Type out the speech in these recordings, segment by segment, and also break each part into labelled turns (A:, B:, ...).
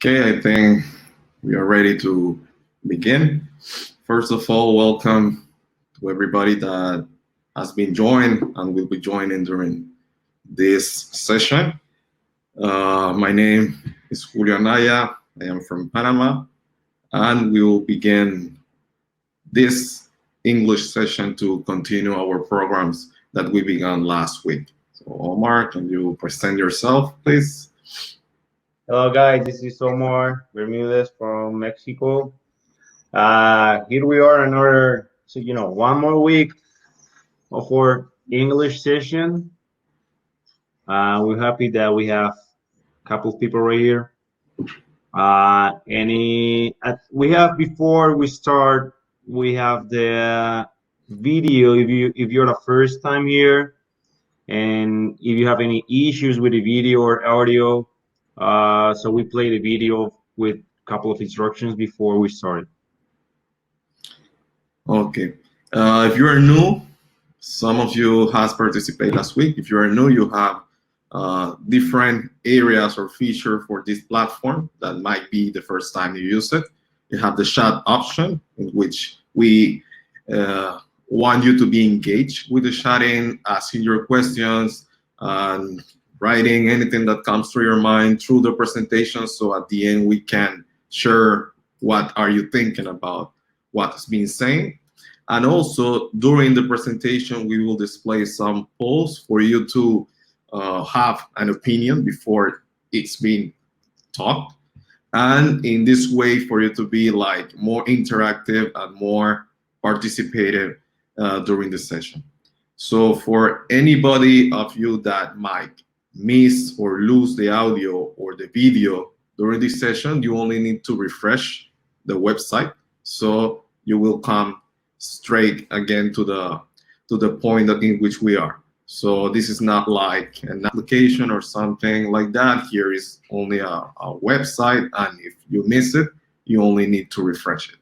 A: Okay, I think we are ready to begin. First of all, welcome to everybody that has been joined and will be joining during this session. My name is Julio Anaya. I am from Panama, and we will begin this English session to continue our programs that we began last week. So, Omar, can you present yourself, please?
B: Hello, guys. This is Omar Bermudez from Mexico. Here we are, one more week of our English session. We're happy that we have a couple of people right here. We have before we start, we have the video. If you're the first time here, and if you have any issues with the video or audio, so we play the video with a couple of instructions before we start.
A: Okay. If you are new, some of you has participated last week. If you are new, you have different areas or feature for this platform that might be the first time you use it. You have the chat option, in which we want you to be engaged with the chatting, asking your questions, and writing anything that comes to your mind through the presentation. So at the end, we can share what are you thinking about what's being said. And also during the presentation, we will display some polls for you to have an opinion before it's being taught. And in this way, for you to be like more interactive and more participative during the session. So for anybody of you that might miss or lose the audio or the video during this session, you only need to refresh the website. So you will come straight again to the point in which we are. So this is not like an application or something like that. Here is only a website, and if you miss it, you only need to refresh it.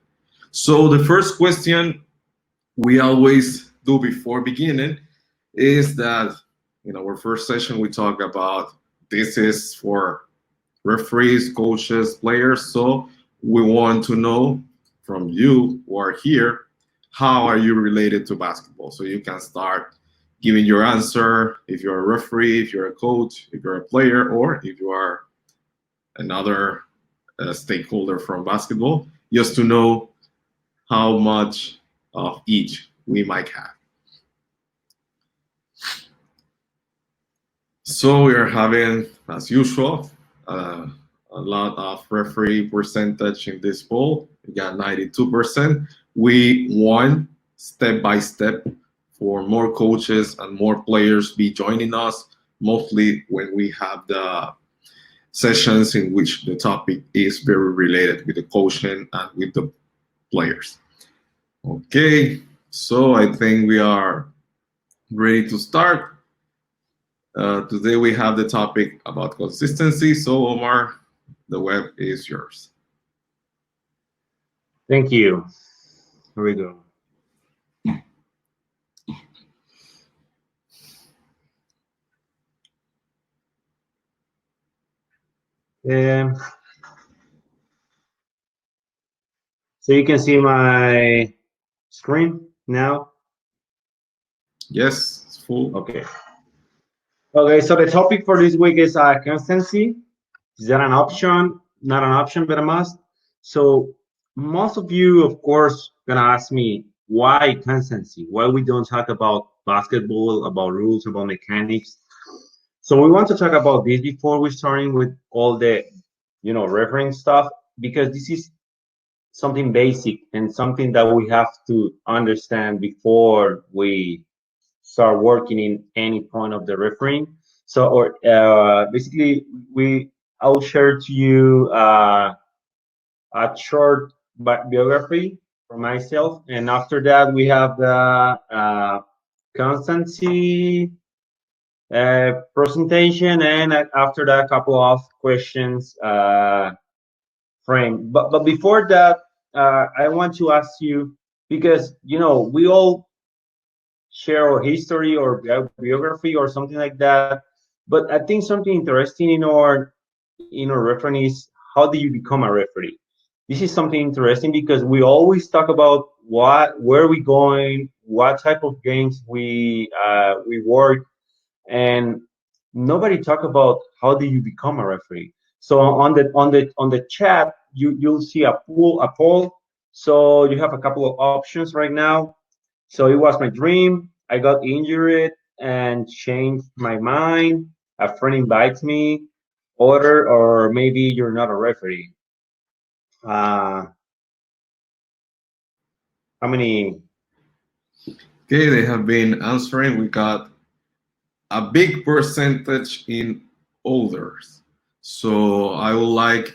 A: So the first question we always do before beginning is that in our first session we talk about this is for referees, coaches, players. So we want to know from you who are here, how are you related to basketball? So you can start giving your answer if you're a referee, if you're a coach, if you're a player, or if you are another stakeholder from basketball, just to know how much of each we might have. So we are having, as usual, a lot of referee percentage in this poll. We got 92%. We won step by step for more coaches and more players be joining us, mostly when we have the sessions in which the topic is very related with the coaching and with the players. Okay, so I think we are ready to start. Today we have the topic about consistency. So Omar, the web is yours.
B: Thank you. Here we go. So you can see my screen now.
A: Yes, it's full.
B: Okay. Okay. So the topic for this week is constancy. Is that an option? Not an option, but a must. So most of you, of course, gonna ask me why constancy? Why we don't talk about basketball, about rules, about mechanics? So we want to talk about this before we starting with all the, reference stuff, because this is something basic and something that we have to understand before we start working in any point of the refereeing. So, or basically, I'll share to you a short biography for myself, and after that, we have the constancy presentation, and after that, a couple of questions frame. But before that, I want to ask you, because we all share our history or biography or something like that. But I think something interesting in our reference is how how do you become a referee? This is something interesting because we always talk about where we going, what type of games we work, and nobody talk about how do you become a referee. So on the chat, you'll see a poll. So you have a couple of options right now. So it was my dream. I got injured and changed my mind. A friend invites me, or maybe you're not a referee. Uh, how many?
A: Okay, they have been answering. We got a big percentage in others. So I would like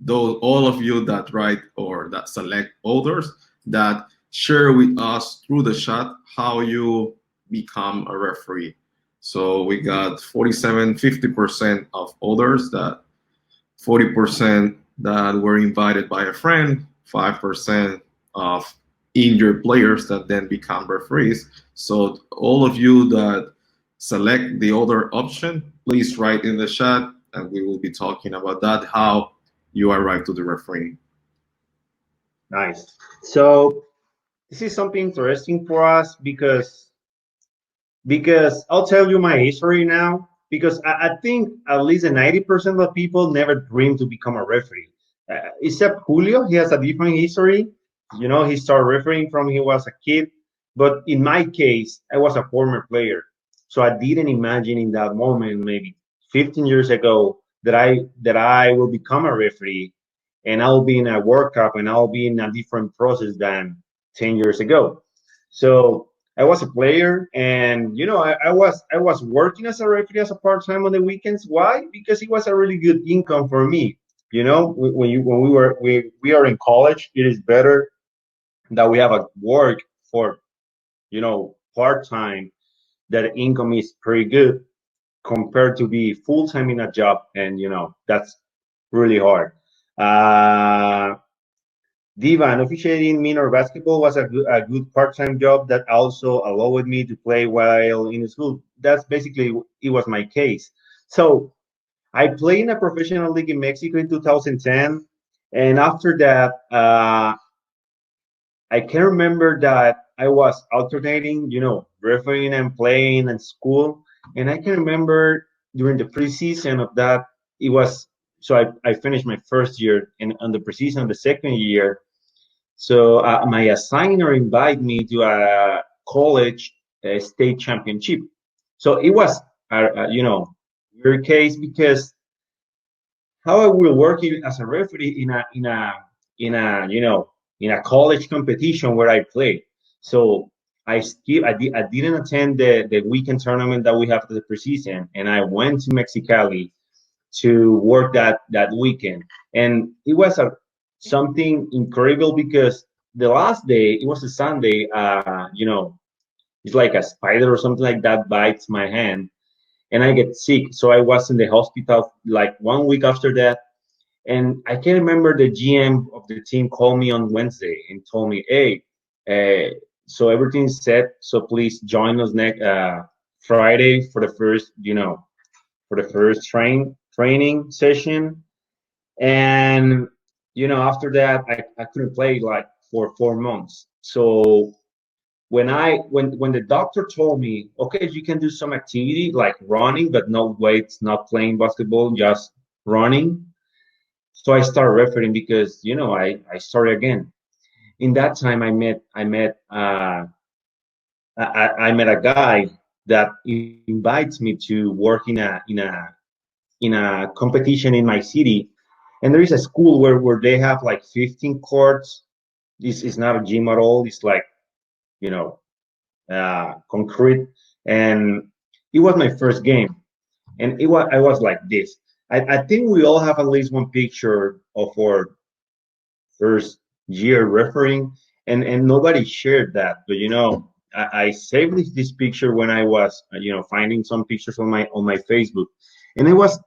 A: those all of you that write or that select others that share with us through the chat how you become a referee. So we got 50% of others, that 40% that were invited by a friend, 5% of injured players that then become referees. So all of you that select the other option, please write in the chat and we will be talking about that, how you arrive to the referee.
B: Nice. So this is something interesting for us because I'll tell you my history now. Because I think at least 90% of people never dream to become a referee, except Julio. He has a different history. He started refereeing from he was a kid. But in my case, I was a former player, so I didn't imagine in that moment, maybe 15 years ago, that I will become a referee, and I'll be in a World Cup, and I'll be in a different process than 10 years ago. So I was a player, and I was working as a referee as a part time on the weekends. Why? Because it was a really good income for me. When we are in college, it is better that we have a work for part time. That income is pretty good compared to be full time in a job, and that's really hard. Uh, Diva, officiating minor basketball was a good part-time job that also allowed me to play while in school. That's basically it was my case. So I played in a professional league in Mexico in 2010, and after that, I can remember that I was alternating, refereeing and playing in school, and I can remember during the preseason of that, it was so I finished my first year, and on the preseason of the second year. So my assigner invited me to a college state championship. So it was, your case because how I will work as a referee in a college competition where I play. So I didn't attend the weekend tournament that we have for the preseason, and I went to Mexicali to work that weekend, and it was something incredible because the last day, it was a Sunday. It's like a spider or something like that bites my hand, and I get sick. So I was in the hospital like 1 week after that, and I can remember the GM of the team called me on Wednesday and told me, "Hey, so everything's set. So please join us next Friday for the first training session." And after that, I couldn't play like for 4 months. So when the doctor told me, okay, you can do some activity like running, but no weights, not playing basketball, just running. So I started refereeing because I started again. In that time, I met a guy that invites me to work in a competition in my city, and there is a school where they have like 15 courts. This is not a gym at all. It's like you know concrete, and it was my first game, and I was like this. I think we all have at least one picture of our first year refereeing, and nobody shared that. But I saved this picture when I was finding some pictures on my Facebook, and it was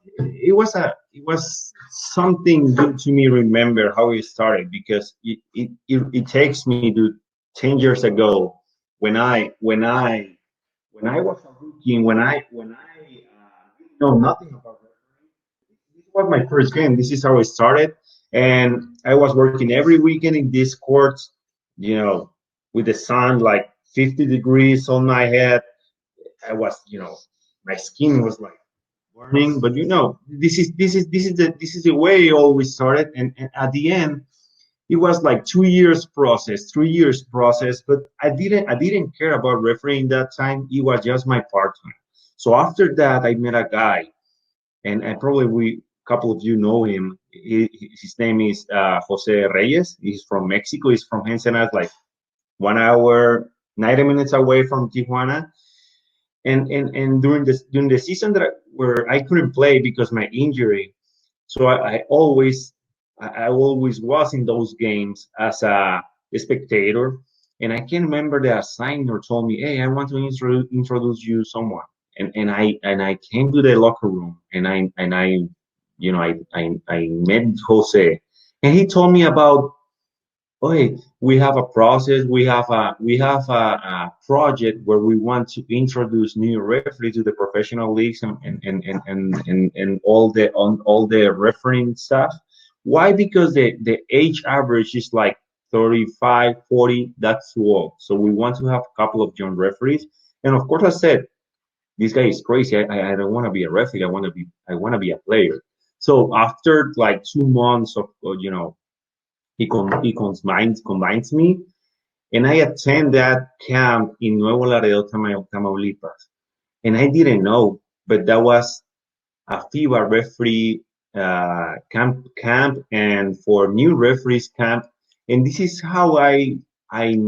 B: something good to me remember how it started because it takes me to 10 years ago when I was a rookie, when I didn't know nothing about refereeing. was my first game. This is how I started, and I was working every weekend in these courts, you know, with the sun like 50 degrees on my head. I was, my skin was like burning. But this is the way it always started, and at the end, it was like 2 years process, 3 years process. But I didn't care about refereeing that time. It was just my part time. So after that, I met a guy, and probably we couple of you know him. His name is Jose Reyes. He's from Mexico. He's from Ensenada, like 1 hour, 90 minutes away from Tijuana. And during the season where I couldn't play because my injury, so I always was in those games as a spectator. And I can remember the assigner told me, "Hey, I want to introduce you someone." And I came to the locker room, and I met Jose, and he told me about, "Okay, we have a process. We have a project where we want to introduce new referees to the professional leagues, and all the refereeing stuff. Why? Because the age average is like 35, 40. That's too old. So we want to have a couple of young referees." And of course, I said, "This guy is crazy. I don't want to be a referee. I want to be a player." So after like 2 months of he combines me, and I attend that camp in Nuevo Laredo, Tamaulipas. And I didn't know, but that was a FIBA referee camp, and for new referees camp. And this is how I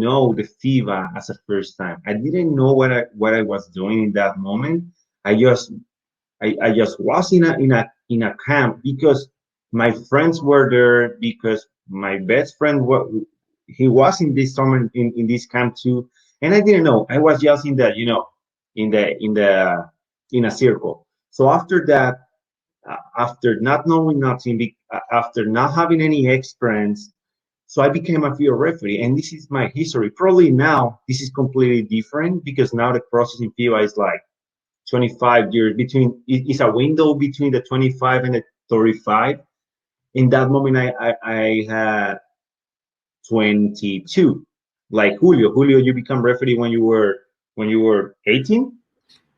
B: know the FIBA as a first time. I didn't know what I was doing in that moment. I just I just was in a camp because my friends were there, because my best friend he was in this summer in this camp too. And I didn't know. I was just in a circle. So after that, after not knowing nothing, after not having any experience, so I became a field referee, and this is my history. Probably now this is completely different, because now the process in FIBA is like 25 years. It's a window between the 25 and the 35. In that moment, I had 22. Like Julio, you become referee when you were 18,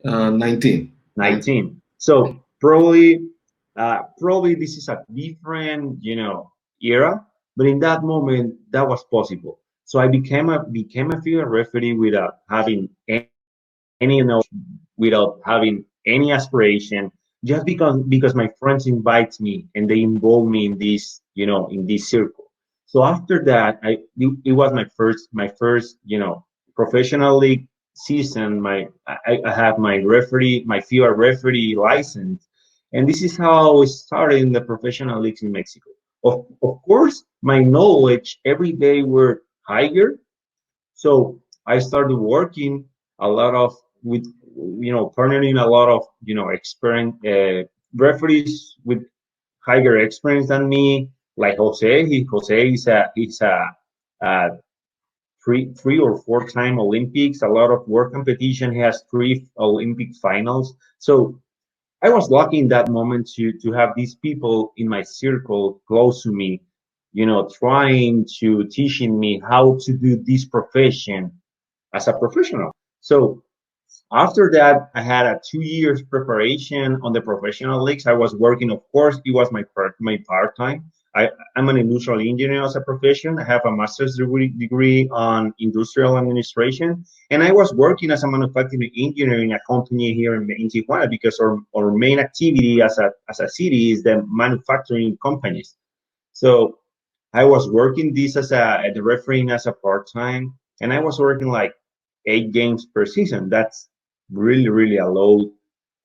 A: 19.
B: 19. So probably this is a different era, but in that moment that was possible. So I became a field referee without having any knowledge, without having any aspiration, just because my friends invite me and they involve me in this circle. So after that, it was my first professional league season. I have my FIBA referee license, and this is how I started in the professional leagues in Mexico. Of course, my knowledge every day were higher, so I started working a lot of with partnering a lot of experience referees with higher experience than me, like Jose. Jose is a three or four time Olympics, a lot of work competition. He has three Olympic finals. So I was lucky in that moment to have these people in my circle close to me, trying to teaching me how to do this profession as a professional. So after that, I had a 2 years preparation on the professional leagues. I was working, of course, it was my part time. I'm an industrial engineer as a profession. I have a master's degree on industrial administration, and I was working as a manufacturing engineer in a company here in Tijuana, because our main activity as a city is the manufacturing companies. So I was working this the refereeing as a part time, and I was working like 8 games per season. That's really, really a low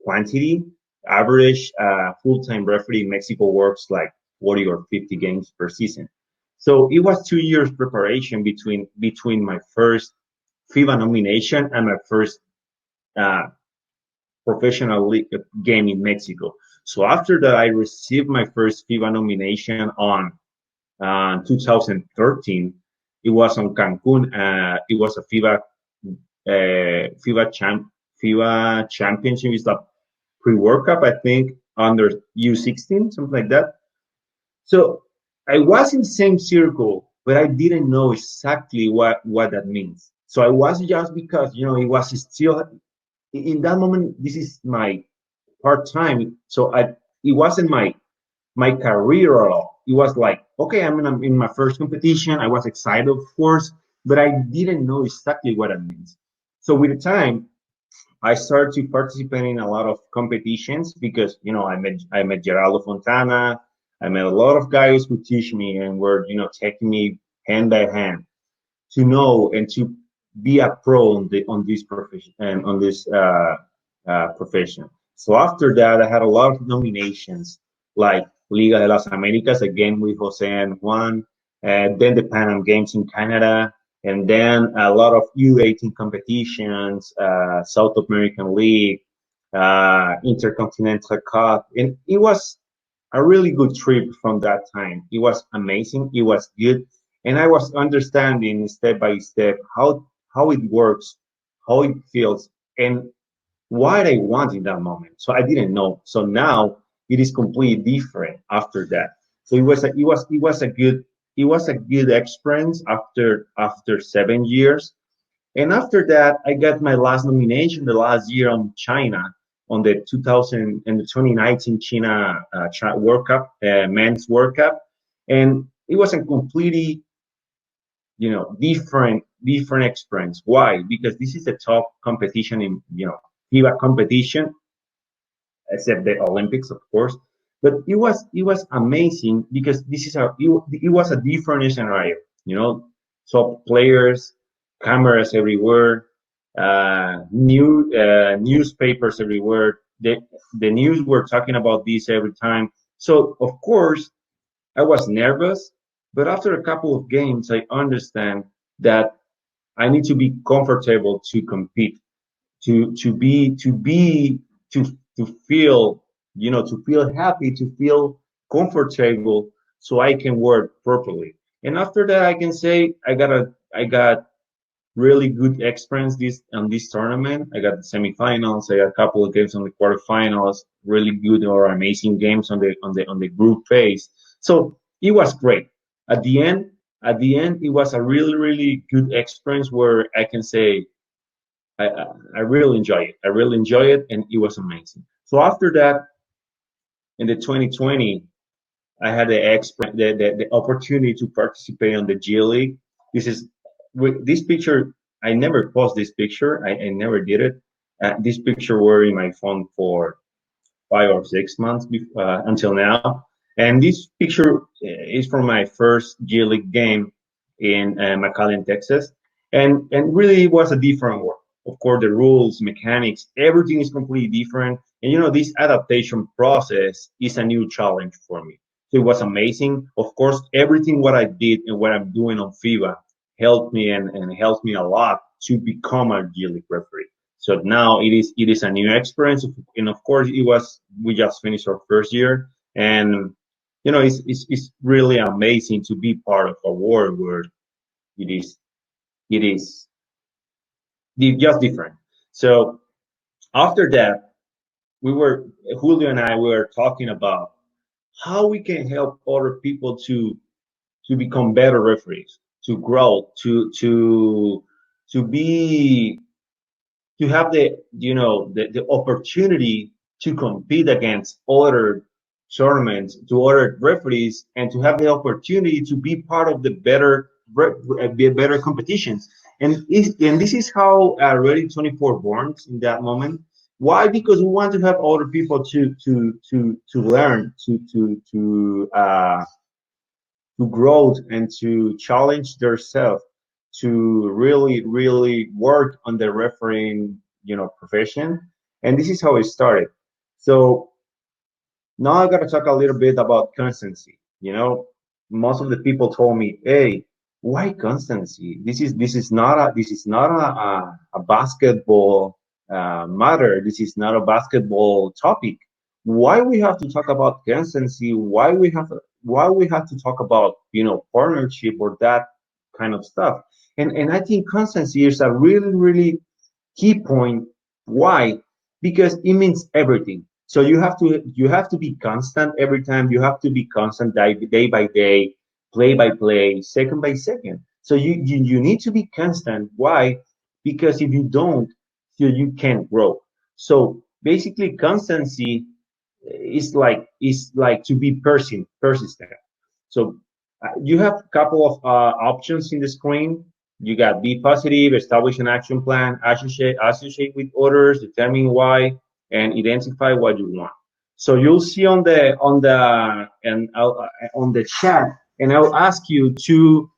B: quantity. Average full time referee in Mexico works like 40 or 50 games per season. So it was 2 years preparation between my first FIBA nomination and my first uh, professional league game in Mexico. So after that, I received my first FIBA nomination on 2013. It was on Cancun. It was a FIBA championship. It's a pre-World Cup, I think. under U16, something like that. So I was in the same circle, but I didn't know exactly what that means. So I was just because it was still in that moment. This is my part time, so it wasn't my career at all. It was like, okay, in my first competition. I was excited, of course, but I didn't know exactly what it means. So with the time, I started to participate in a lot of competitions because I met Geraldo Fontana. I met a lot of guys who teach me and were taking me hand by hand to know and to be a pro on this profession and on this profession. So after that, I had a lot of nominations like Liga de las Americas again with Jose and Juan, then the Pan Am Games in Canada, and then a lot of U18 competitions, South American League, Intercontinental Cup, and it was a really good trip from that time. It was amazing. It was good, and I was understanding step by step how it works, how it feels, and what I want in that moment. So I didn't know. So now it is completely different after that. So it was a good experience after 7 years. And after that, I got my last nomination the last year on China on the 2000 and the 2019 China World Cup, men's World Cup, and it was a completely different experience. Why? Because this is a top competition in FIBA competition, except the Olympics, of course. But it was amazing because it was a different scenario. Top players, cameras everywhere, newspapers everywhere. The news were talking about this every time. So of course I was nervous, but after a couple of games, I understand that I need to be comfortable to compete, to to feel to feel happy, to feel comfortable, so I can work properly. And after that, I can say I got really good experience this tournament. I got the semifinals. I got a couple of games on the quarterfinals. Really good or amazing games on the group phase. So it was great. At the end, it was a really really good experience where I can say I really enjoy it. I really enjoy it, and it was amazing. So after that, in the 2020, I had the opportunity to participate on the G League. This is with this picture. I never post this picture. I never did it. This picture were in my phone for 5 or 6 months until now. And this picture is from my first G League game in McAllen, Texas, and really it was a different world. Of course, the rules, mechanics, everything is completely different. And this adaptation process is a new challenge for me. So it was amazing. Of course, everything what I did and what I'm doing on FIBA helped me and helped me a lot to become a G League referee. So now it is a new experience, and of course we just finished our first year, and it's really amazing to be part of a world where it is it is just different. So after that, we were Julio and I were talking about how we can help other people to become better referees, to grow, to be to have the opportunity to compete against other tournaments, to other referees, and to have the opportunity to be part of the better competitions. And this is how Ready 24 born in that moment. Why? Because we want to have other people to learn, to grow and to challenge themselves, to really really work on the refereeing profession. And this is how it started. So now I got to talk a little bit about constancy. Most of the people told me, hey, why constancy? This is not a basketball matter. This is not a basketball topic. Why we have to talk about constancy? Why we have to talk about partnership or that kind of stuff? And I think constancy is a really really key point. Why? Because it means everything. So you have to be constant every time. You have to be constant day by day, play by play, second by second. So you need to be constant. Why? Because if you don't, you can't grow. So basically, constancy is like to be persistent. So you have a couple of options in the screen. You got be positive, establish an action plan, associate with others, determine why, and identify what you want. So you'll see on the chat, and I'll ask you to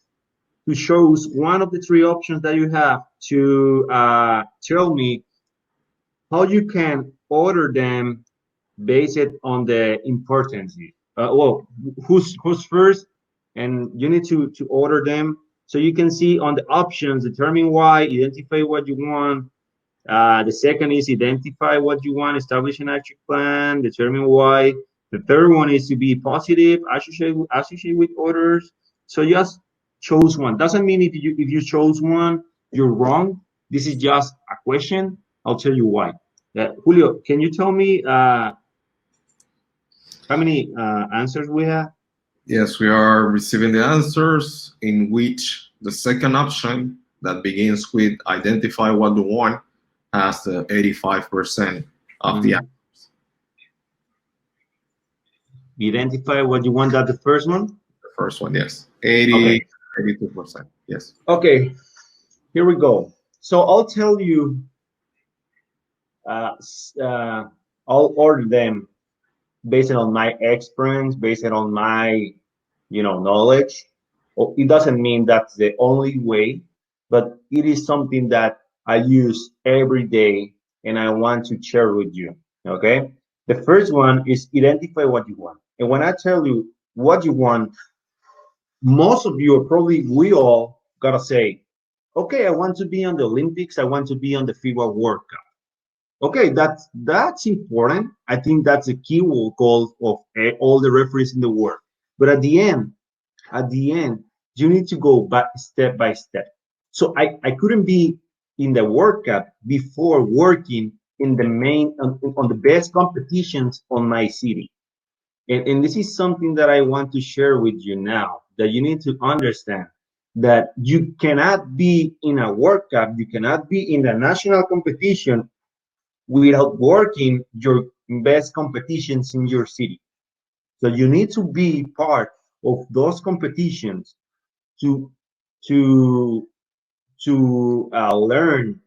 B: choose one of the three options that you have to tell me how you can order them based on the importance. Well, who's first, and you need to order them. So you can see on the options, determine why, identify what you want. The second is identify what you want, establish an action plan, determine why. The third one is to be positive, associate with others. So just choose one. Doesn't mean if you chose one, you're wrong. This is just a question. I'll tell you why. Julio, can you tell me how many answers we have?
A: Yes, we are receiving the answers in which the second option that begins with identify what you want has the 85% of the
B: Mm. Identify what you want. That the first one.
A: first one. Yes, 80,
B: Okay.
A: 82%. Yes.
B: Okay. Here we go. So I'll tell you. I'll order them based on my experience, based on my knowledge. It doesn't mean that's the only way, but it is something that I use every day, and I want to share with you. Okay. The first one is identify what you want. And when I tell you what you want, most of you, or probably we all, gotta say, okay, I want to be on the Olympics. I want to be on the FIBA World Cup. Okay, that's important. I think that's a key goal of all the referees in the world. But at the end, you need to go back step by step. So I couldn't be in the World Cup before working in the main on the best competitions on my city. And this is something that I want to share with you now, that you need to understand that you cannot be in a World Cup, you cannot be in the national competition without working your best competitions in your city. So you need to be part of those competitions to to learn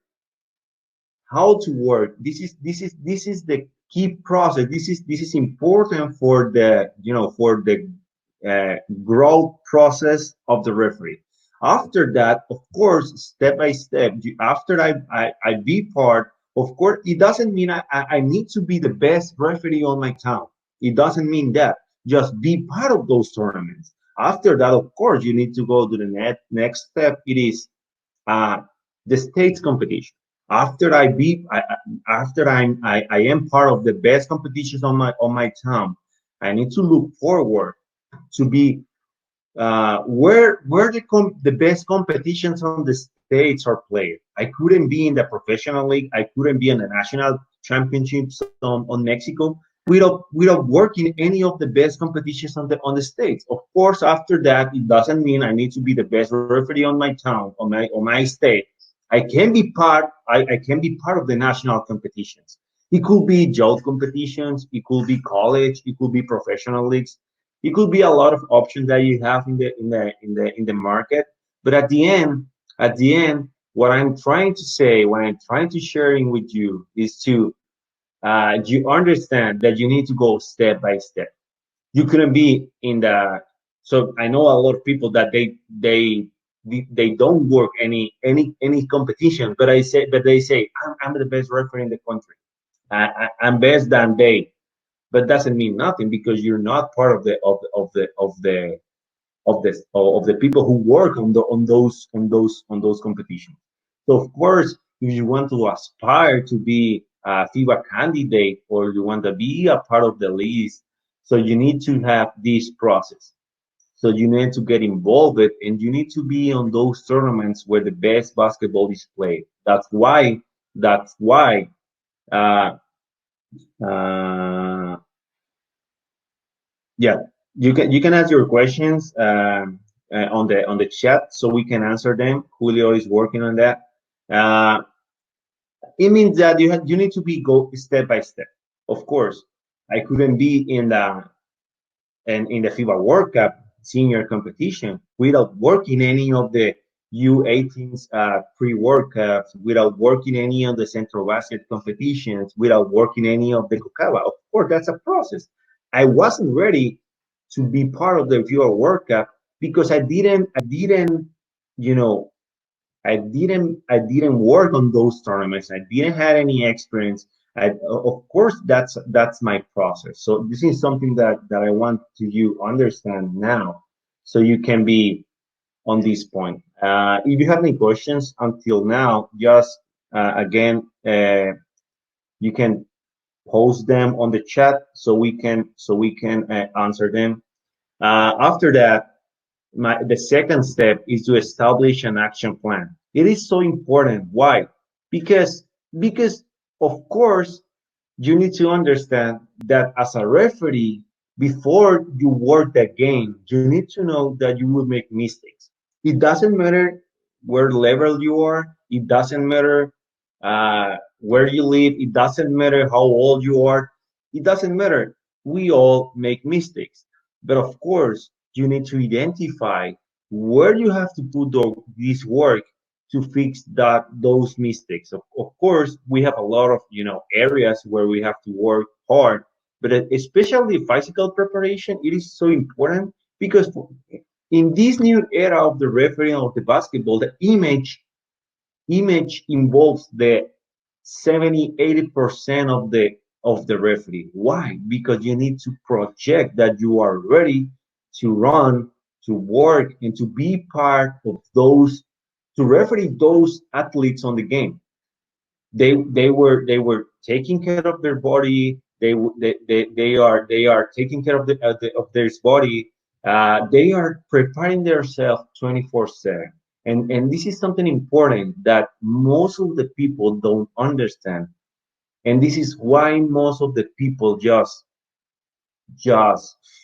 B: how to work. This is the key process. This is important for the growth process of the referee. After that, of course, step by step, after I be part, of course, it doesn't mean I need to be the best referee on my town. It doesn't mean that. Just be part of those tournaments. After that, of course, you need to go to the next step. It is uh, the states competition. After I am part of the best competitions on my town, I need to look forward to be where the best competitions on the states are played. I couldn't be in the professional league. I couldn't be in the national championships on Mexico without working any of the best competitions on the states. Of course, after that, it doesn't mean I need to be the best referee on my town, on my state. I can be part of the national competitions. It could be youth competitions. It could be college. It could be professional leagues. It could be a lot of options that you have in the market. But at the end, what I'm trying to say, what I'm trying to sharing with you is to you understand that you need to go step by step. You couldn't be in the. So I know a lot of people that they don't work any competition, but they say I'm the best referee in the country. I'm best than they, but doesn't mean nothing because you're not part of the people who work on those competitions. So of course, if you want to aspire to be a FIBA candidate or you want to be a part of the list, so you need to have this process. So you need to get involved and you need to be on those tournaments where the best basketball is played. That's why uh, Uh, yeah, you can ask your questions on the chat so we can answer them. Julio is working on that. Uh, it means that you need to be go step by step. Of course, I couldn't be in the FIBA World Cup senior competition without working any of the U18s pre-World Cups, without working any of the Central Basket competitions, without working any of the Kokava. Of course, that's a process. I wasn't ready to be part of the FIBA World Cup because I didn't, you know, I didn't work on those tournaments. I didn't have any experience. Of course, that's my process. So this is something that I want to you understand now, so you can be on this point. If you have any questions until now, just again, you can post them on the chat so we can answer them. After that, the second step is to establish an action plan. It is so important. Why? Because because of course you need to understand that as a referee, before you work the game, you need to know that you will make mistakes. It doesn't matter where level you are. It doesn't matter where you live. It doesn't matter how old you are. It doesn't matter. We all make mistakes. But of course, you need to identify where you have to put this work to fix those mistakes. Of course, we have a lot of areas where we have to work hard, but especially physical preparation, it is so important because in this new era of the refereeing of the basketball, the image involves the 70-80% of the referee. Why? Because you need to project that you are ready to run, to work, and to be part of those, to referee those athletes on the game. They were taking care of their body. They are taking care of their body. They are preparing themselves 24/7. And this is something important that most of the people don't understand. And this is why most of the people just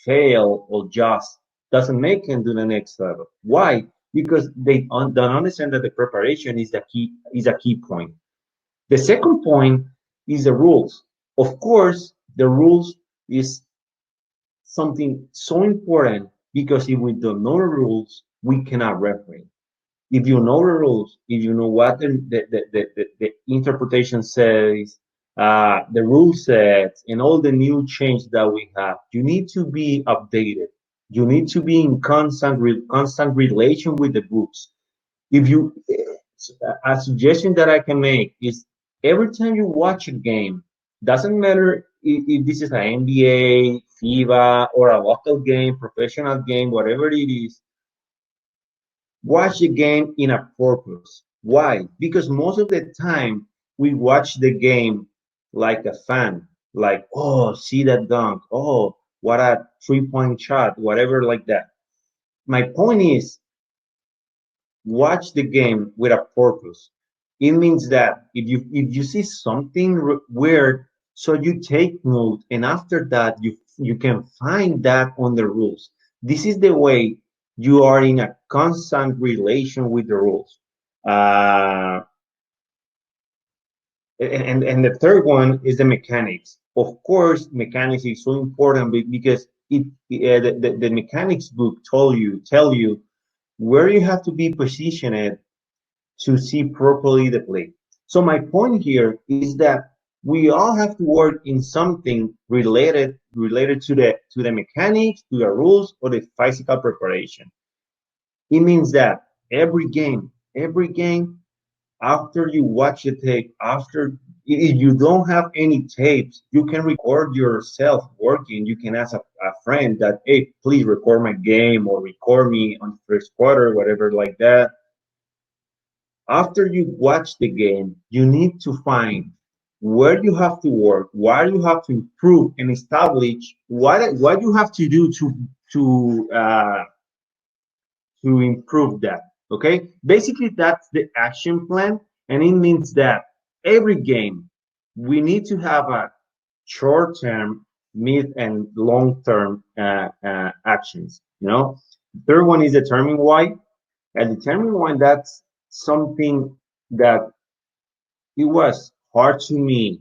B: fail or just doesn't make it to the next level. Why? Because they don't understand that the preparation is a key point. The second point is the rules. Of course, the rules is something so important because if we don't know the rules, we cannot referee. If you know the rules, if you know what the interpretation says, the rule sets, and all the new change that we have, you need to be updated. You need to be in constant relation with the books. If you A suggestion that I can make is every time you watch a game, doesn't matter if this is an NBA, FIBA, or a local game, professional game, whatever it is, watch the game in a purpose. Why? Because most of the time we watch the game like a fan, like, oh, see that dunk, oh, what a 3-point shot, whatever like that. My point is, watch the game with a purpose. It means that if you see something weird, so you take note, and after that you can find that on the rules. This is the way you are in a constant relation with the rules. Uh, and the third one is the mechanics. Of course, mechanics is so important because the mechanics book tell you where you have to be positioned to see properly the play. So my point here is that we all have to work in something related to the mechanics, to the rules, or the physical preparation. It means that every game, after you watch the tape, after if you don't have any tapes, you can record yourself working. You can ask a friend that, hey, please record my game or record me on first quarter, whatever like that. After you watch the game, you need to find where you have to work, where you have to improve and establish what you have to do to improve that. Okay, basically that's the action plan, and it means that every game we need to have short-term, mid, and long-term actions. Third one is determine why. And determine why, that's something that it was hard to me,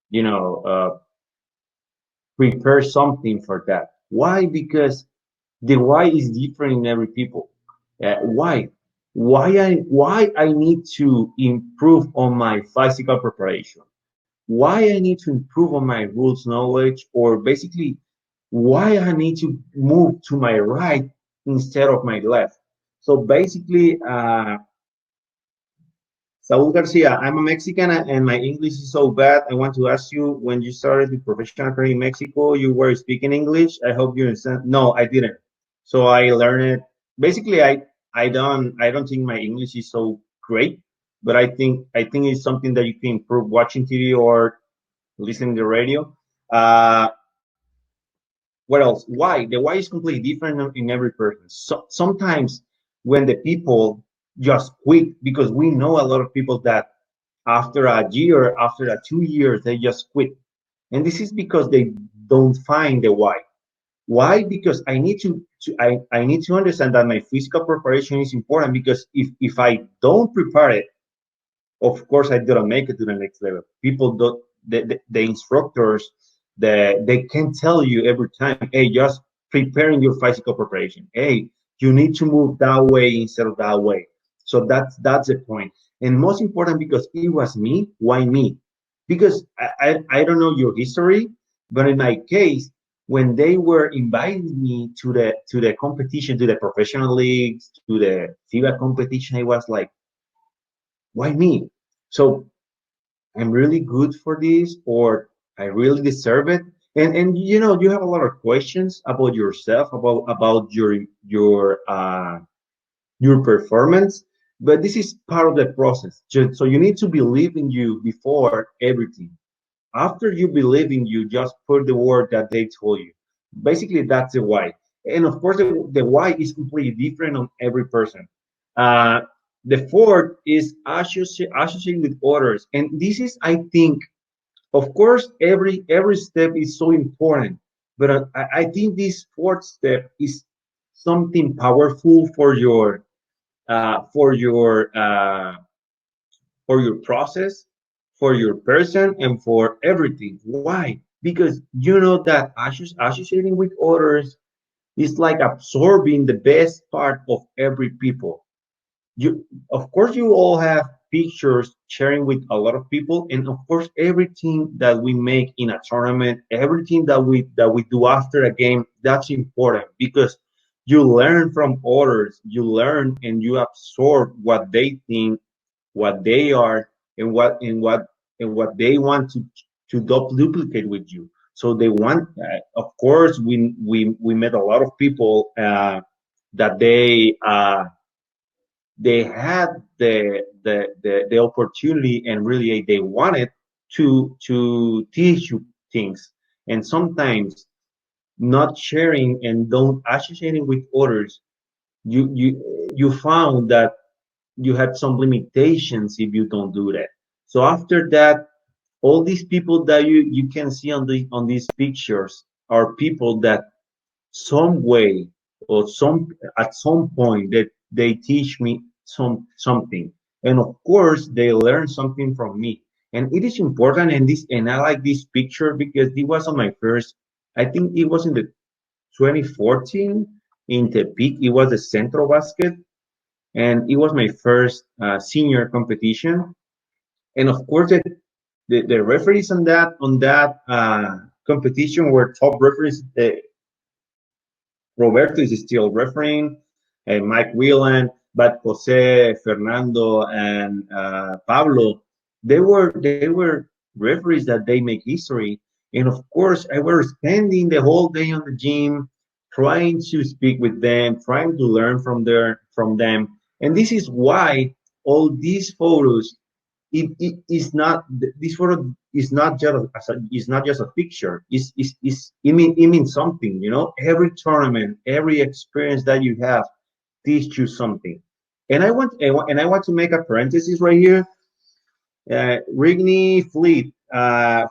B: you know, prepare something for that. Why? Because the why is different in every people. Why? Why I need to improve on my physical preparation? Why I need to improve on my rules knowledge, or basically why I need to move to my right instead of my left. So basically, Saul Garcia, I'm a Mexican and my English is so bad. I want to ask you, when you started the professional career in Mexico, you were speaking English. I hope you understand. No, I didn't. So I learned it. Basically, I don't think my English is so great, but I think it's something that you can improve watching TV or listening to radio. Uh, what else? Why? The why is completely different in every person. So sometimes when the people just quit, because we know a lot of people that after a year, after 2 years, they just quit. And this is because they don't find the why. Why? Because I need to understand that my physical preparation is important, because if I don't prepare it, of course I didn't make it to the next level. People don't, the instructors, they can tell you every time, hey, just preparing your physical preparation. Hey, you need to move that way instead of that way. So that's the point. And most important, because it was me. Why me? Because I don't know your history, but in my case, when they were inviting me to the competition, to the professional leagues, to the FIBA competition, I was like, why me? So I'm really good for this, or I really deserve it. And you have a lot of questions about yourself, about your performance. But this is part of the process. So you need to believe in you before everything. After you believe in you, just put the word that they told you. Basically, that's the why. And of course, the why is completely different on every person. Uh, the fourth is associating with others. And this is, I think, of course, every step is so important. But I think this fourth step is something powerful for your process, for your person, and for everything. Why? Because you know that associating with others is like absorbing the best part of every people. You, of course, you all have pictures sharing with a lot of people, and of course, everything that we make in a tournament, everything that we do after a game, that's important, because you learn from others, you learn and you absorb what they think, what they are, and what they want to duplicate with you. So they want, of course, we met a lot of people that they had the opportunity, and really they wanted to teach you things, and sometimes not sharing and don't associating with others, you found that you had some limitations if you don't do that. So after that, all these people that you can see on these pictures are people that some way, or at some point, that they teach me something, and of course they learn something from me. And it is important, and I like this picture because it was on my first, I think it was in the 2014 in Tepic. It was the central basket, and it was my first senior competition. And of course, the referees on that competition were top referees. Roberto is still refereeing, Mike Whelan, but Jose, Fernando, and Pablo, they were referees that they make history. And of course, I was spending the whole day on the gym, trying to speak with them, trying to learn from them. And this is why all these photos, it is not, this photo is not just a picture. It means something. Every tournament, every experience that you have teach you something. And I want to make a parenthesis right here. Rigney Fleet,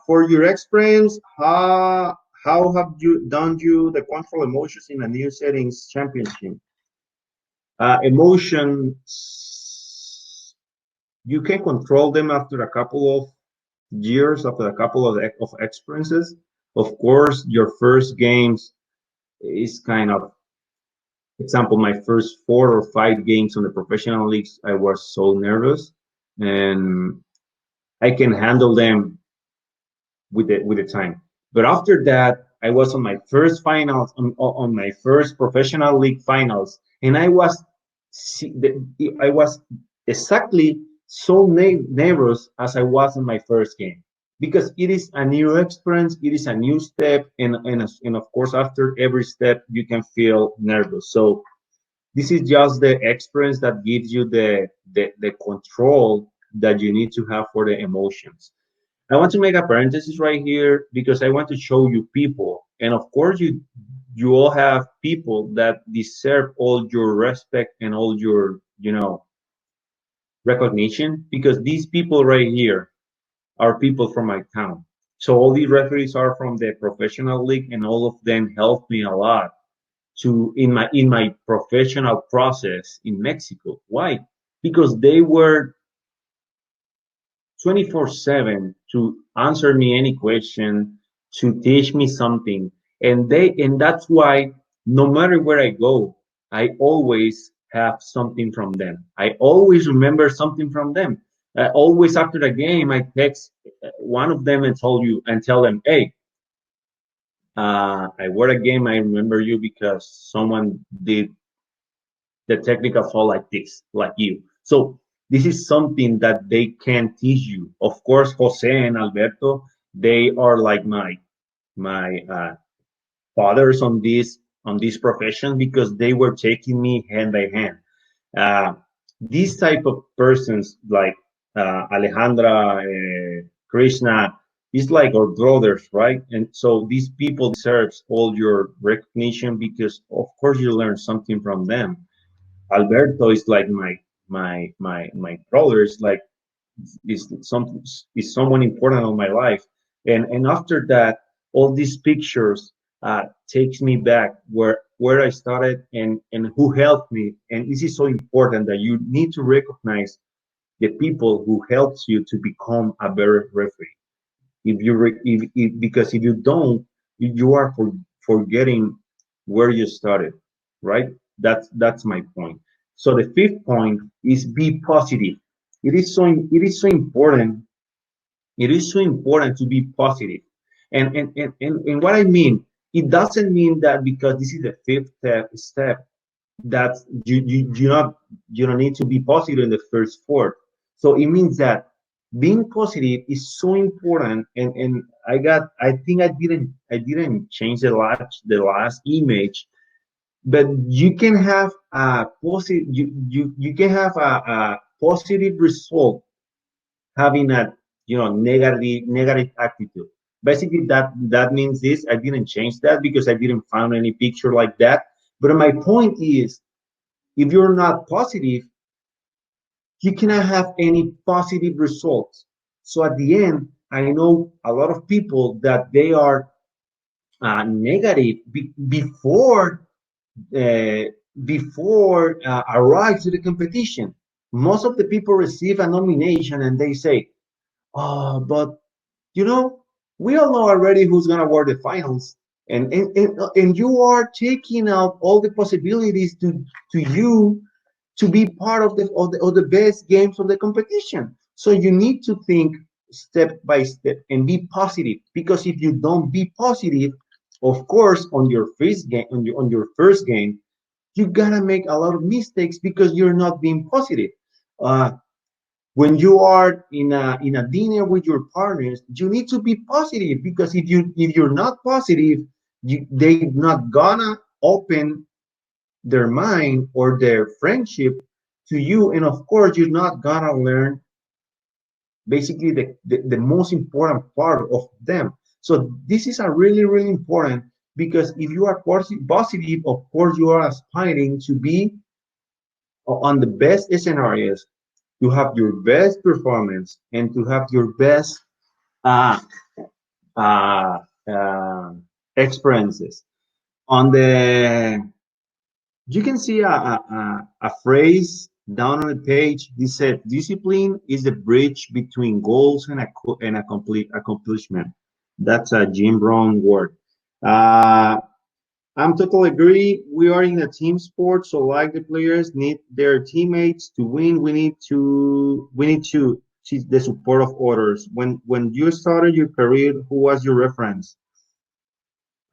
B: For your experience, how have you done you the control emotions in a new settings championship? Emotions, you can control them after a couple of years, after a couple of experiences. Of course, your first games is kind of example. My first 4 or 5 games on the professional leagues, I was so nervous, and I can handle them with the time. But after that, I was on my first finals, on my first professional league finals, and I was exactly so nervous as I was in my first game, because it is a new experience, it is a new step, and of course after every step you can feel nervous. So this is just the experience that gives you the control that you need to have for the emotions. I want to make a parenthesis right here because I want to show you people, and of course you all have people that deserve all your respect and all your recognition, because these people right here are people from my town. So all these referees are from the professional league, and all of them helped me a lot to in my professional process in Mexico. Why? Because they were 24/7 to answer me any question, to teach me something. And that's why no matter where I go, I always have something from them. I always remember something from them. Always after the game, I text one of them and tell them, hey, I won a game. I remember you because someone did the technical fall like this, like you. So this is something that they can teach you. Of course, Jose and Alberto, they are like my fathers on this profession, because they were taking me hand by hand. Uh, these type of persons like Alejandra, Krishna, is like our brothers, right? And so these people deserves all your recognition, because of course you learn something from them. Alberto is like my brother, is like is someone important in my life. And after that, all these pictures takes me back where I started, and who helped me. And this is so important, that you need to recognize the people who helps you to become a better referee. Because if you don't, you are forgetting where you started, right? That's my point. So the fifth point is be positive. It is so important. It is so important to be positive. And what I mean, it doesn't mean that because this is the fifth step, that you don't need to be positive in the first four. So it means that being positive is so important. And I think I didn't change the last image, but you can have a positive you can have a positive result having a negative attitude. Basically, that means this. I didn't change that because I didn't find any picture like that. But my point is, if you're not positive, you cannot have any positive results. So at the end, I know a lot of people that they are negative uh, before arrive to the competition. Most of the people receive a nomination and they say, "Oh, but you know, we all know already who's gonna win the finals." And you are taking out all the possibilities to you to be part of the best games of the competition. So you need to think step by step and be positive, because if you don't be positive, of course, on your first game, you gotta make a lot of mistakes because you're not being positive. Uh, when you are in a dinner with your partners, you need to be positive, because if you're not positive, they not gonna open their mind or their friendship to you. And of course you're not gonna learn basically the most important part of them. So this is a really really important, because if you are positive, of course you are aspiring to be on the best scenarios, to have your best performance and to have your best Ah, uh, uh, experiences. On the You can see a phrase down on the page. This said, "Discipline is the bridge between goals and a complete accomplishment." That's a Jim Brown word. Uh, I'm totally agree. We are in a team sport, so like the players need their teammates to win, we need to see the support of others. When you started your career, who was your reference?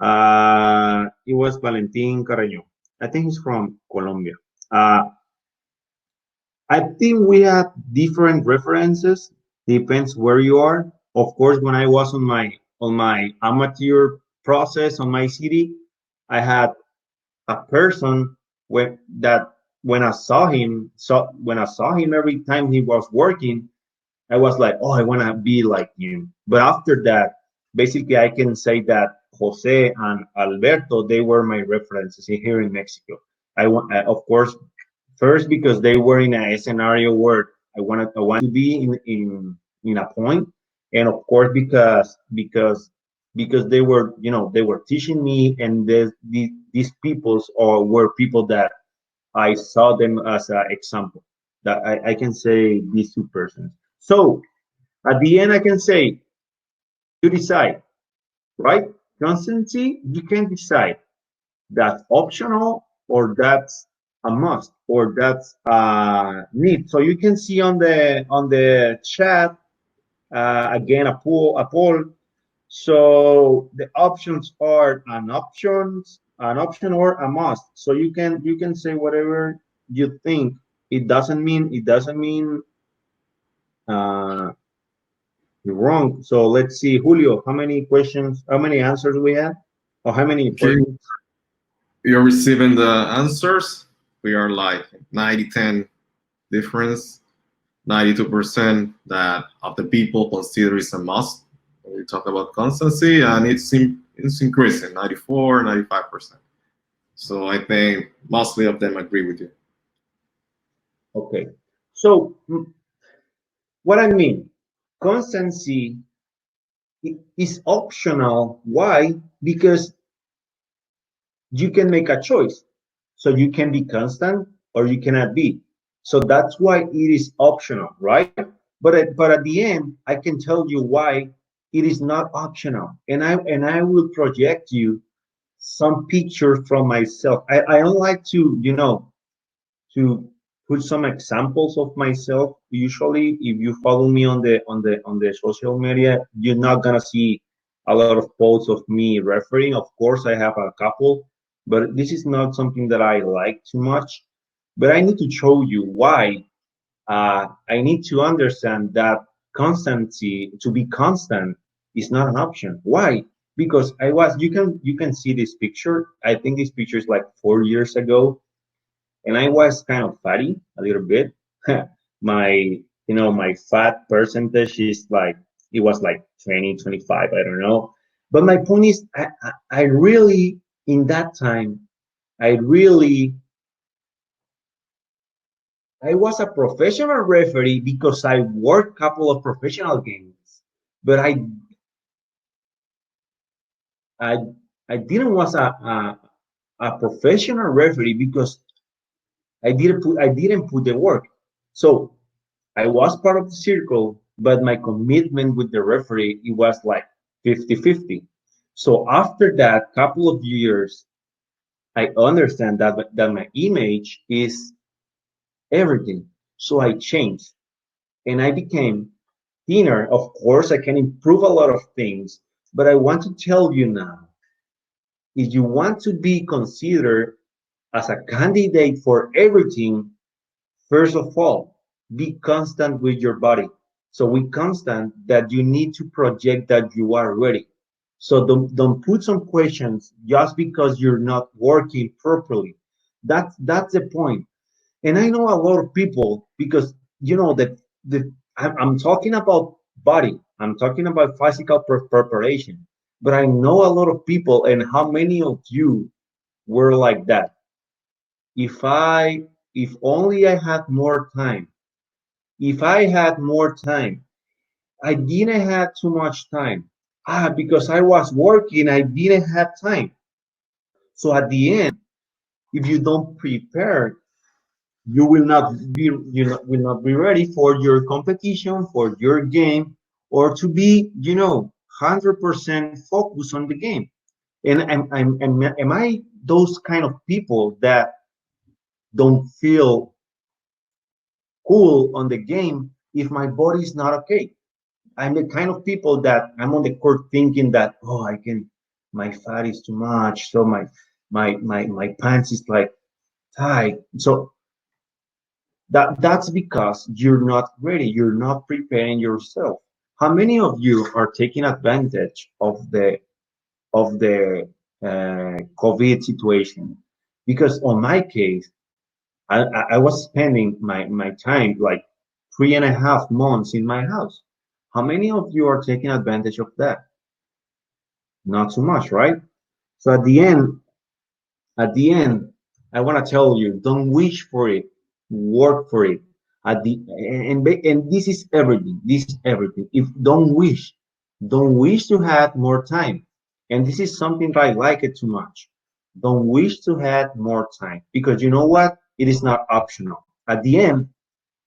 B: It was Valentin Carreño. I think he's from Colombia. Uh, I think we have different references. Depends where you are. Of course, when I was on my amateur process on my city, I had a person when I saw him every time he was working, I was like, oh, I want to be like him. But after that, basically, I can say that Jose and Alberto, they were my references here in Mexico. Of course, first because they were in a scenario where I wanted to be in a point, and of course because they were teaching me, and these peoples or were people that I saw them as an example. That I can say these two persons. So at the end, I can say you decide, right? Constancy, you can decide that's optional or that's a must or that's a need. So you can see on the chat again a poll. So the options are an option or a must. So you can say whatever you think. It doesn't mean uh, you're wrong. So let's see, Julio, how many answers we have, or how many
A: Okay,
B: persons?
A: you're receiving the answers. We are like 90-10 difference. 92% that of the people consider it a must. We talk about constancy, and it's increasing 94, 95%. So I think mostly of them agree with you.
B: Okay. So what I mean, constancy is optional. Why? Because you can make a choice. So you can be constant or you cannot be. So that's why it is optional, right? But at the end, I can tell you why it is not optional, and I will project you some pictures from myself. I don't like to put some examples of myself. Usually, if you follow me on the social media, you're not gonna see a lot of posts of me referring. Of course, I have a couple, but this is not something that I like too much. But I need to show you why. I need to understand that constancy to be constant is not an option. Why? Because you can see this picture. I think this picture is like 4 years ago, and I was kind of fatty a little bit. My fat percentage is like it was like 20, 25, I don't know. But my point is, I really in that time, I was a professional referee because I worked a couple of professional games, but I I didn't was a professional referee because I didn't put the work. So I was part of the circle, but my commitment with the referee, it was like 50-50. So after that couple of years, I understand that my image is everything. So I changed and I became thinner. Of course, I can improve a lot of things, but I want to tell you now, if you want to be considered as a candidate for everything, first of all, be constant with your body. So be constant that you need to project that you are ready. So don't put some questions just because you're not working properly. That's the point. And I know a lot of people because that I'm talking about body. I'm talking about physical preparation. But I know a lot of people, and how many of you were like that? If only I had more time. If I had more time, I didn't have too much time. Because I was working, I didn't have time. So at the end, if you don't prepare, you will not be will not be ready for your competition, for your game, or to be 100% focused on the game. And am I those kind of people that don't feel cool on the game if my body is not okay? I'm the kind of people that I'm on the court thinking that, oh, I can, my fat is too much, so my pants is like tight. So that's because you're not ready, you're not preparing yourself. How many of you are taking advantage of the COVID situation? Because on my case, I was spending my time like 3.5 months in my house. How many of you are taking advantage of that? Not too much, right? So at the end, I want to tell you, don't wish for it, work for it. And this is everything. This is everything. If don't wish to have more time. And this is something that I like it too much. Don't wish to have more time because you know what? It is not optional. At the end,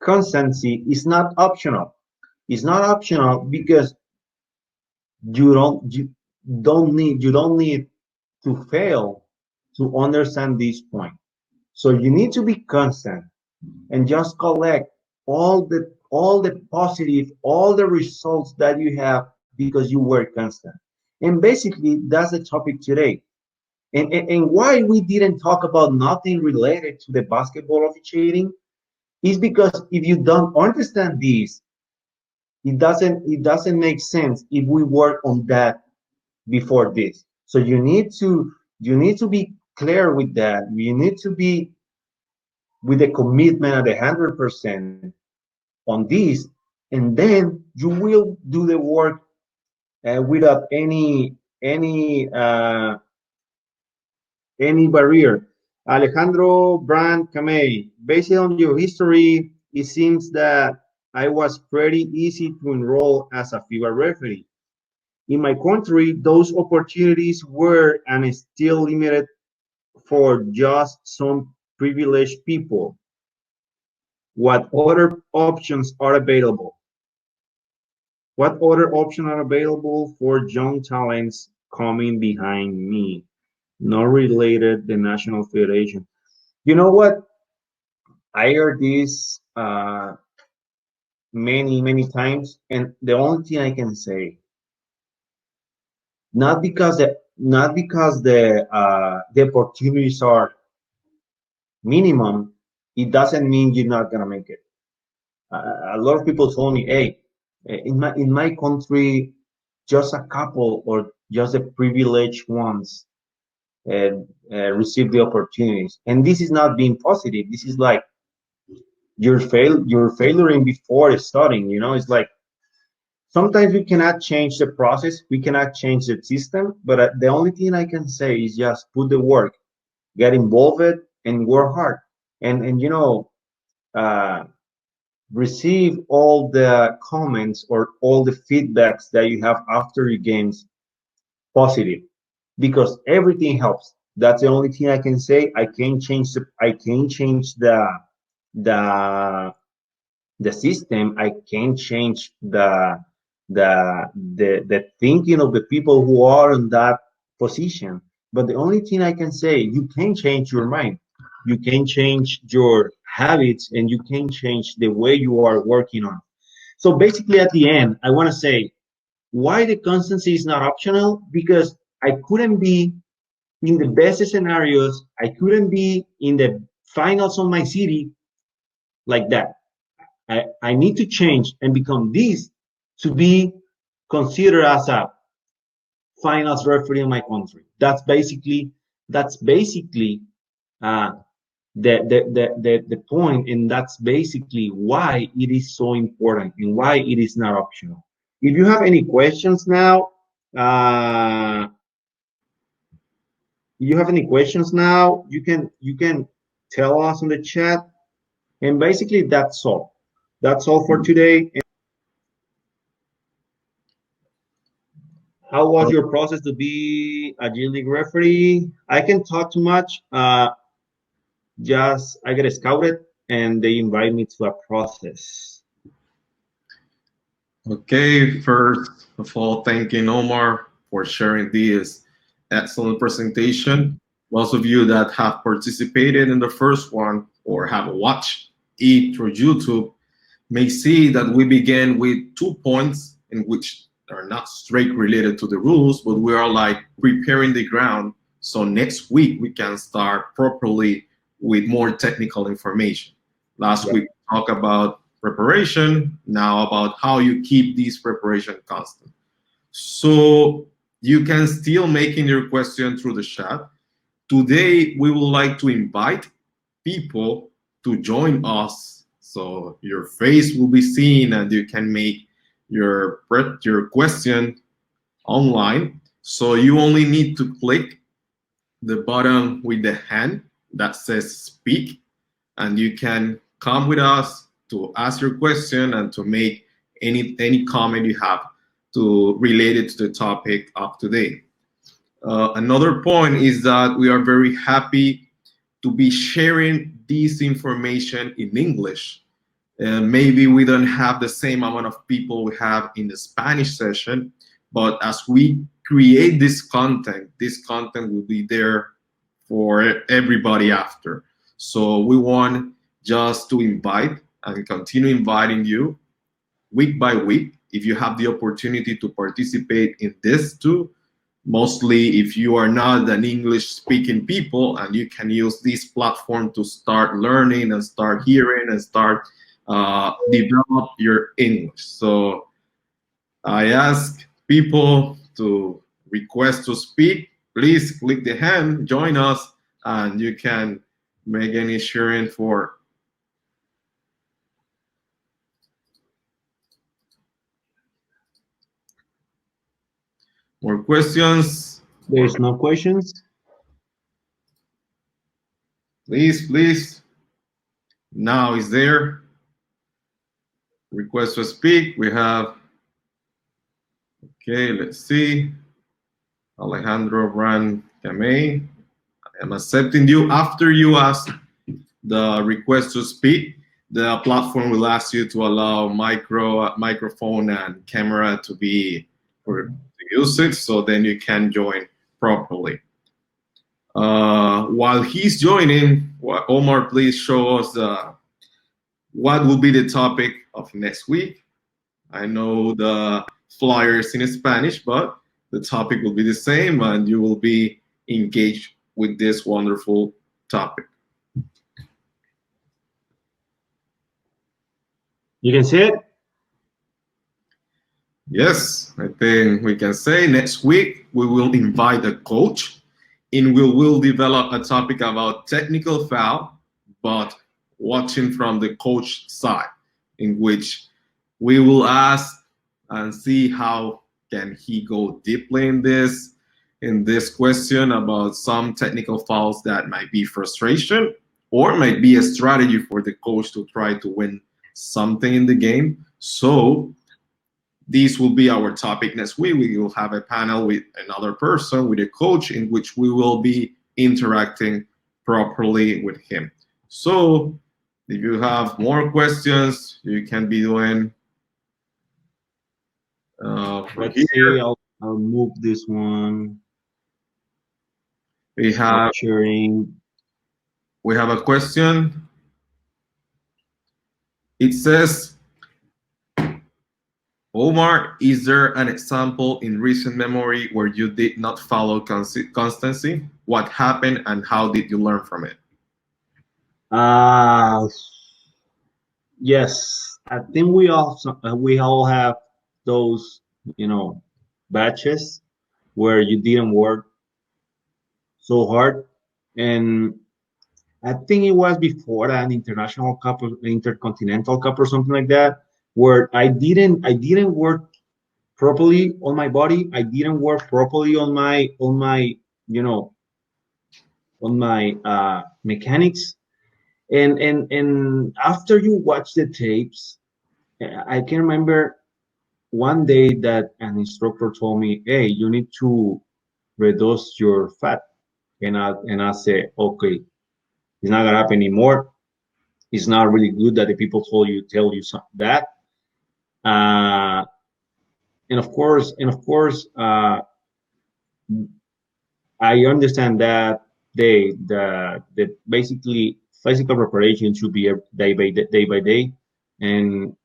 B: constancy is not optional. It's not optional because you don't need to fail to understand this point. So you need to be constant and just collect all the positive, all the results that you have because you were constant. And basically that's the topic today. And why we didn't talk about nothing related to the basketball officiating is because if you don't understand this, it doesn't make sense if we work on that before this. So you need to be clear with that. You need to be with a commitment at 100% on this, and then you will do the work without any barrier. Alejandro Brand Kamei, based on your history, it seems that I was pretty easy to enroll as a FIBA referee. In my country, those opportunities were and still limited for just some privileged people. What other options are available? What other options are available for young talents coming behind me? Not related the National Federation. You know what? I heard this many times, and the only thing I can say, not because the opportunities are minimum, it doesn't mean you're not gonna make it. A lot of people told me, "Hey, in my country, just a couple or just the privileged ones receive the opportunities," and this is not being positive. This is like you're failing before starting. It's like sometimes we cannot change the process, we cannot change the system, but the only thing I can say is just put the work, get involved, and work hard, and uh, receive all the comments or all the feedbacks that you have after your games positive, because everything helps. That's the only thing I can say. I can't change the system. I can't change the thinking of the people who are in that position. But the only thing I can say, you can change your mind, you can change your habits, and you can change the way you are working on. So basically, at the end, I want to say why the constancy is not optional, because I couldn't be in the best scenarios, I couldn't be in the finals of my city like that. I need to change and become this to be considered as a finals referee in my country. That's basically uh, the point, and that's basically why it is so important and why it is not optional. If you have any questions now, uh, you can tell us in the chat, and basically that's all. That's all for today. How was your process to be a G League referee? I can talk too much. Just I get scouted and they invite me to a process.
A: Okay, first of all, thanking Omar for sharing this excellent presentation. Most of you that have participated in the first one or have watched it through YouTube may see that we began with 2 points in which are not straight related to the rules, but we are like preparing the ground so next week we can start properly with more technical information. Last
B: Yeah.
A: week we talked about preparation, now about how you keep this preparation constant. So you can still make in your question through the chat. Today we would like to invite people to join us. So your face will be seen and you can make your question online. So you only need to click the button with the hand that says speak, and you can come with us to ask your question and to make any comment you have to relate it to the topic of today. Another point is that we are very happy to be sharing this information in English. Maybe we don't have the same amount of people we have in the Spanish session, but as we create this content will be there for everybody after. So we want just to invite and continue inviting you week by week. If you have the opportunity to participate in this too, mostly if you are not an English speaking people and you can use this platform to start learning and start hearing and start develop your English. So I ask people to request to speak. Please click the hand, join us, and you can make any sharing for. More questions?
B: There's no questions.
A: Please, please. Now is there. Request to speak. We have, okay, let's see. Alejandro Bran Camay. I am accepting you. After you ask the request to speak, the platform will ask you to allow microphone and camera to be for to use it, so then you can join properly. While he's joining, Omar, please show us what will be the topic of next week. I know the flyers in Spanish, but the topic will be the same, and you will be engaged with this wonderful topic.
B: You can see it.
A: Yes, I think we can say next week we will invite a coach and we will develop a topic about technical foul, but watching from the coach side, in which we will ask and see how can he go deeply in this question about some technical fouls that might be frustration or might be a strategy for the coach to try to win something in the game. So this will be our topic next week. We will have a panel with another person, with a coach, in which we will be interacting properly with him. So if you have more questions, you can be doing
B: Let's
A: here.
B: see. I'll move this one.
A: We have
B: Sharing.
A: a question. It says, Omar, is there an example in recent memory where you did not follow constancy? What happened and how did you learn from it?
B: Yes, I think we all have those, batches where you didn't work so hard, and I think it was before an international cup or intercontinental cup or something like that, where I didn't work properly on my body. I didn't work properly on my you know on my mechanics. And after you watch the tapes, I can remember one day that an instructor told me, "Hey, you need to reduce your fat," and I say, "Okay, it's not gonna happen anymore. It's not really good that the people tell you that." Uh, and of course, I understand that the basically physical preparation should be a day by day, and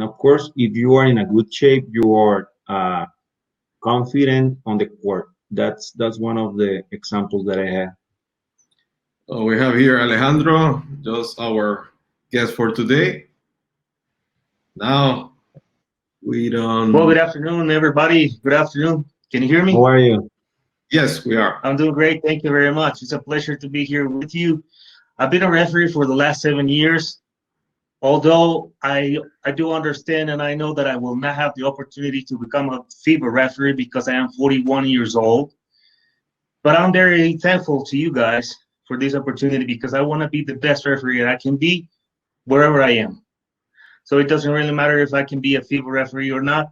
B: of course, if you are in a good shape, you are confident on the court. That's one of the examples that I have.
A: We have here Alejandro, just our guest for today. Now we
C: Well,
A: don't.
C: good afternoon, everybody. Good afternoon. Can you hear
B: How
C: me?
B: are you?
A: Yes, we are.
C: I'm doing great. Thank you very much. It's a pleasure to be here with you. I've been a referee for the last 7 years. Although I do understand and I know that I will not have the opportunity to become a FIBA referee because I am 41 years old. But I'm very thankful to you guys for this opportunity because I want to be the best referee that I can be wherever I am. So it doesn't really matter if I can be a FIBA referee or not,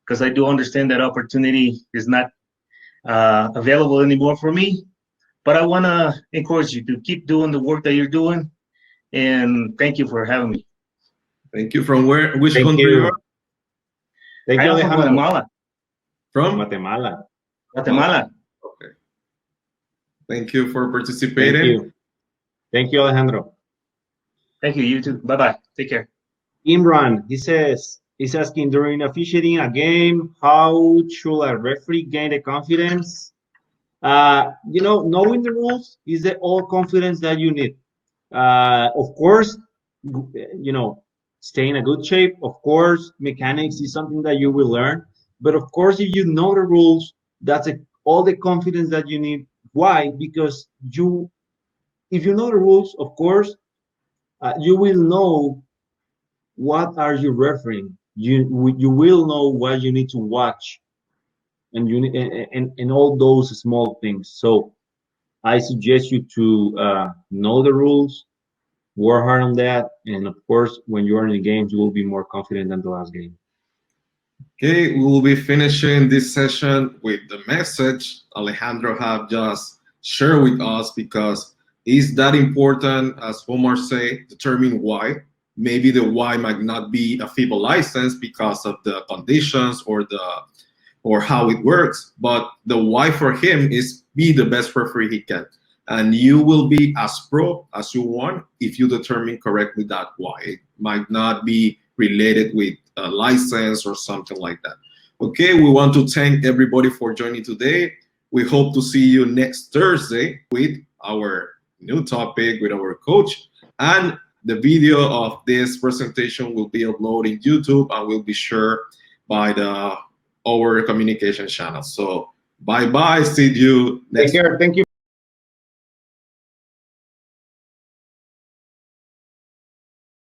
C: because I do understand that opportunity is not available anymore for me. But I want to encourage you to keep doing the work that you're doing. And thank you for having me.
A: Thank you. From where? Which
B: Thank
A: country you are
B: you. Thank
C: I
B: you,
C: am from
B: Alejandro.
C: Guatemala.
A: from?
B: Guatemala.
C: Guatemala.
A: Okay. Thank you for
B: Thank
A: participating.
B: you. Thank you, Alejandro.
C: Thank you. You too. Bye bye. Take care.
B: Imran, he's asking during officiating a game, how should a referee gain the confidence? Knowing the rules is the all confidence that you need. Of course, stay in a good shape. Of course, mechanics is something that you will learn. But of course, if you know the rules, that's all the confidence that you need. Why? Because if you know the rules, of course, you will know what are you referring. You will know what you need to watch, and and all those small things. So I suggest you to know the rules, work hard on that, and of course, when you are in the games, you will be more confident than the last game.
A: Okay, we will be finishing this session with the message Alejandro have just shared with us because it's that important, as Omar say, determine why. Maybe the why might not be a FIBA license because of the conditions or how it works, but the why for him is be the best referee he can. And you will be as pro as you want if you determine correctly that why. It might not be related with a license or something like that. Okay, we want to thank everybody for joining today. We hope to see you next Thursday with our new topic with our coach. And the video of this presentation will be uploaded in YouTube and will be shared by our communication channel. So bye bye. See you
B: Take
A: next.
B: care. Thank you.